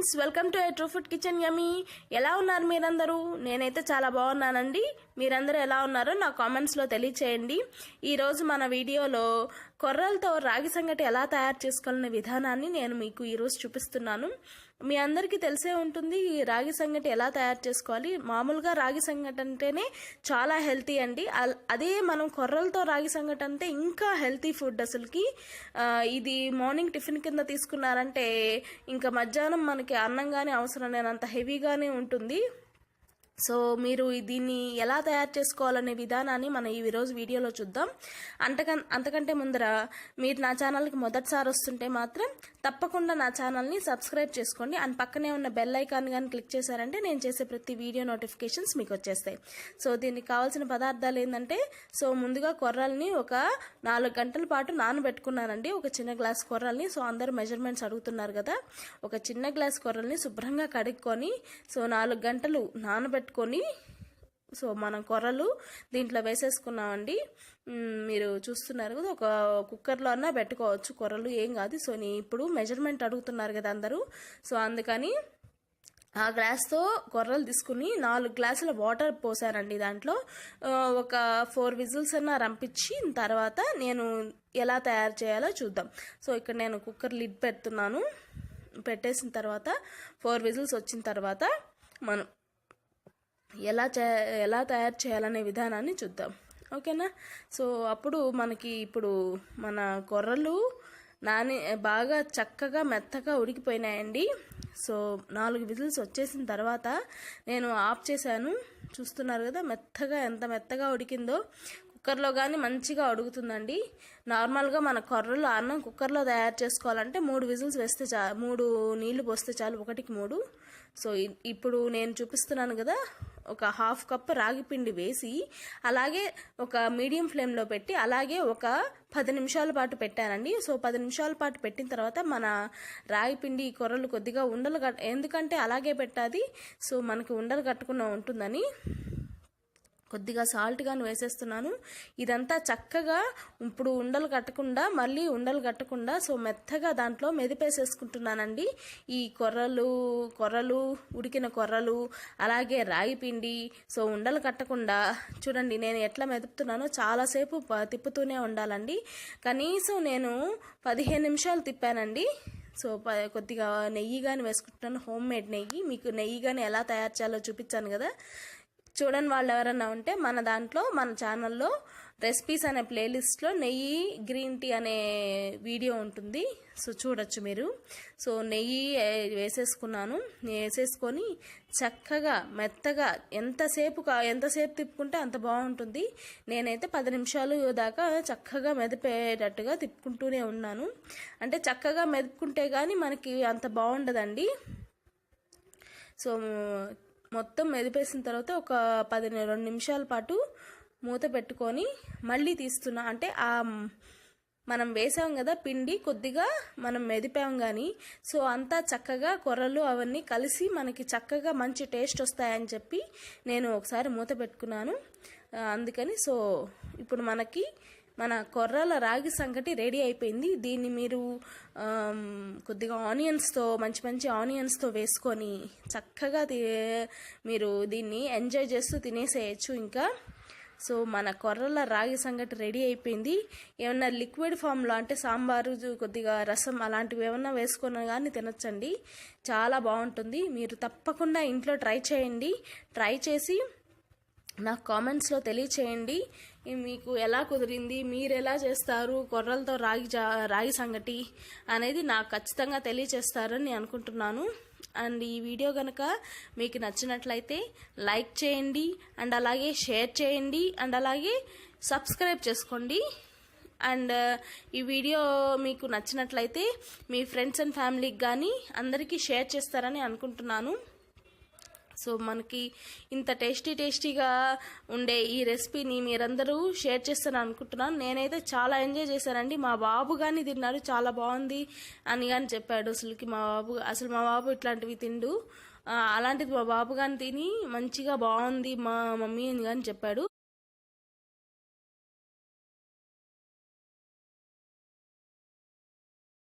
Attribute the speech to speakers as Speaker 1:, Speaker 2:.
Speaker 1: Friends, welcome to True Food Kitchen yummy. ఎలా ఉన్నారు మీరందరూ? నేనైతే చాలా బాగున్నానండి. మీరందరూ ఎలా ఉన్నారో నా కామెంట్స్లో తెలియచేయండి. ఈరోజు మన వీడియోలో కొర్రలతో రాగి సంగటి ఎలా తయారు చేసుకోవాలనే విధానాన్ని నేను మీకు ఈరోజు చూపిస్తున్నాను. మీ అందరికీ తెలిసే ఉంటుంది ఈ రాగి సంగటి ఎలా తయారు చేసుకోవాలి. మామూలుగా రాగి సంగటి అంటేనే చాలా హెల్తీ అండి. అదే మనం కొర్రలతో రాగి సంగటి అంటే ఇంకా హెల్తీ ఫుడ్. అసలుకి ఇది మార్నింగ్ టిఫిన్ కింద తీసుకున్నారంటే ఇంకా మధ్యాహ్నం మనకి అన్నం కానీ అవసరం లేనంత హెవీగానే ఉంటుంది. సో మీరు దీన్ని ఎలా తయారు చేసుకోవాలనే విధానాన్ని మనం ఈరోజు వీడియోలో చూద్దాం. అంతకంటే ముందర మీరు నా ఛానల్కి మొదటిసారి వస్తుంటే మాత్రం తప్పకుండా నా ఛానల్ని సబ్స్క్రైబ్ చేసుకోండి. అండ్ పక్కనే ఉన్న బెల్ ఐకాన్ కానీ క్లిక్ చేశారంటే నేను చేసే ప్రతి వీడియో నోటిఫికేషన్స్ మీకు వచ్చేస్తాయి. సో దీనికి కావాల్సిన పదార్థాలు ఏంటంటే, సో ముందుగా కొర్రల్ని ఒక 4 గంటల పాటు నానబెట్టుకున్నానండి. ఒక చిన్న గ్లాస్ కొర్రల్ని. సో అందరూ మెజర్మెంట్స్ అడుగుతున్నారు కదా. ఒక చిన్న గ్లాస్ కొర్రల్ని శుభ్రంగా కడుక్కొని సో 4 గంటలు నానబెట్టుకొని సో మనం కొర్రలు దీంట్లో వేసేసుకున్నామండి. మీరు చూస్తున్నారు కదా, ఒక కుక్కర్లో అన్నా పెట్టుకోవచ్చు కొర్రలు, ఏం కాదు. సో ఇప్పుడు మెజర్మెంట్ అడుగుతున్నారు కదా అందరూ. సో అందుకని ఆ గ్లాస్తో కొర్రలు తీసుకుని 4 గ్లాసుల వాటర్ పోసానండి. దాంట్లో ఒక 4 విజిల్స్ అన్నా రంపించిన తర్వాత నేను ఎలా తయారు చేయాలో చూద్దాం. సో ఇక్కడ నేను కుక్కర్ లిడ్ పెడుతున్నాను. పెట్టేసిన తర్వాత 4 విజిల్స్ వచ్చిన తర్వాత మనం ఎలా తయారు చేయాలనే విధానాన్ని చూద్దాం. ఓకేనా? సో అప్పుడు మనకి ఇప్పుడు మన కొర్రలు బాగా చక్కగా మెత్తగా ఉడికిపోయినాయండి. సో 4 విజిల్స్ వచ్చేసిన తర్వాత నేను ఆఫ్ చేశాను. చూస్తున్నారు కదా ఎంత మెత్తగా ఉడికిందో. కుక్కర్లో కానీ మంచిగా ఉడుకుతుందండి. నార్మల్గా మన కొర్రలు అన్నం కుక్కర్లో తయారు చేసుకోవాలంటే 3 విజిల్స్ వేస్తే 3 నీళ్లు పోస్తే చాలు, 1కి 3. సో ఇప్పుడు నేను చూపిస్తున్నాను కదా, ఒక 1/2 కప్ రాగి పిండి వేసి అలాగే ఒక మీడియం ఫ్లేమ్లో పెట్టి అలాగే ఒక 10 నిమిషాల పాటు పెట్టానండి. సో 10 నిమిషాల పాటు పెట్టిన తర్వాత మన రాగి పిండి కొర్రలు కొద్దిగా ఉండలు ఎందుకంటే అలాగే పెట్టాది, సో మనకి ఉండలు కట్టకుండా ఉంటుందని కొద్దిగా సాల్ట్ గాని వేసేస్తున్నాను. ఇదంతా చక్కగా ఇప్పుడు మళ్ళీ ఉండలు కట్టకుండా సో మెత్తగా దాంట్లో మెదిపేసేసుకుంటున్నానండి. ఈ కొర్రలు ఉడికిన కొర్రలు అలాగే రాగి పిండి సో ఉండలు కట్టకుండా చూడండి నేను ఎట్లా మెదుపుతున్నానో. చాలాసేపు తిప్పుతూనే ఉండాలండి. కనీసం నేను 15 నిమిషాలు తిప్పానండి. సో కొద్దిగా నెయ్యి కానీ వేసుకుంటున్నాను, హోమ్ మేడ్ నెయ్యి. మీకు నెయ్యి కానీ ఎలా తయారు చేయాలో చూపించాను కదా. చూడని వాళ్ళు ఎవరన్నా ఉంటే మన ఛానల్లో రెసిపీస్ అనే ప్లేలిస్ట్లో నెయ్యి గ్రీన్ టీ అనే వీడియో ఉంటుంది. సో చూడొచ్చు మీరు. సో నెయ్యి వేసేసుకొని చక్కగా మెత్తగా ఎంతసేపు తిప్పుకుంటే అంత బాగుంటుంది. నేనైతే 10 నిమిషాలు దాకా చక్కగా మెదిపేటట్టుగా తిప్పుకుంటూనే ఉన్నాను. అంటే చక్కగా మెదుపుకుంటే కానీ మనకి అంత బాగుండదండి. సో మొత్తం మెదిపేసిన తర్వాత ఒక 2 నిమిషాల పాటు మూత పెట్టుకొని మళ్ళీ తీస్తున్నా. అంటే మనం వేసాం కదా పిండి, కొద్దిగా మనం మెదిపాం కానీ సో అంతా చక్కగా కొర్రలు అవన్నీ కలిసి మనకి చక్కగా మంచి టేస్ట్ వస్తాయని చెప్పి నేను ఒకసారి మూత పెట్టుకున్నాను. అందుకని సో ఇప్పుడు మన కొర్రల రాగి సంగటి రెడీ అయిపోయింది. దీన్ని మీరు కొద్దిగా మంచి ఆనియన్స్తో వేసుకొని చక్కగా మీరు దీన్ని ఎంజాయ్ చేస్తూ తినేసేయచ్చు ఇంకా. సో మన కొర్రల రాగి సంగటి రెడీ అయిపోయింది. ఏమన్నా లిక్విడ్ ఫామ్లో అంటే సాంబారు, కొద్దిగా రసం అలాంటివి ఏమన్నా వేసుకున్నా కానీ తినొచ్చండి. చాలా బాగుంటుంది. మీరు తప్పకుండా ఇంట్లో ట్రై చేయండి. ట్రై చేసి నాకు కామెంట్స్లో తెలియచేయండి మీకు ఎలా కుదిరింది, మీరు ఎలా చేస్తారు కొర్రలతో రాగి సంగటి అనేది నాకు ఖచ్చితంగా తెలియచేస్తారని అనుకుంటున్నాను. అండ్ ఈ వీడియో కనుక మీకు నచ్చినట్లయితే లైక్ చేయండి, అండ్ అలాగే షేర్ చేయండి, అండ్ అలాగే సబ్స్క్రైబ్ చేసుకోండి. అండ్ ఈ వీడియో మీకు నచ్చినట్లయితే మీ ఫ్రెండ్స్ అండ్ ఫ్యామిలీకి కానీ అందరికీ షేర్ చేస్తారని అనుకుంటున్నాను. సో మనకి ఇంత టేస్టీగా ఉండే ఈ రెసిపీని మీరందరూ షేర్ చేస్తారని అనుకుంటున్నాను. నేనైతే చాలా ఎంజాయ్ చేశానండి. మా బాబు కానీ తిన్నారు, చాలా బాగుంది అని కానీ చెప్పాడు. మా బాబు ఇట్లాంటివి తిండు. అలాంటిది మా బాబు కానీ తిని మంచిగా బాగుంది మా మమ్మీ అని కానీ చెప్పాడు.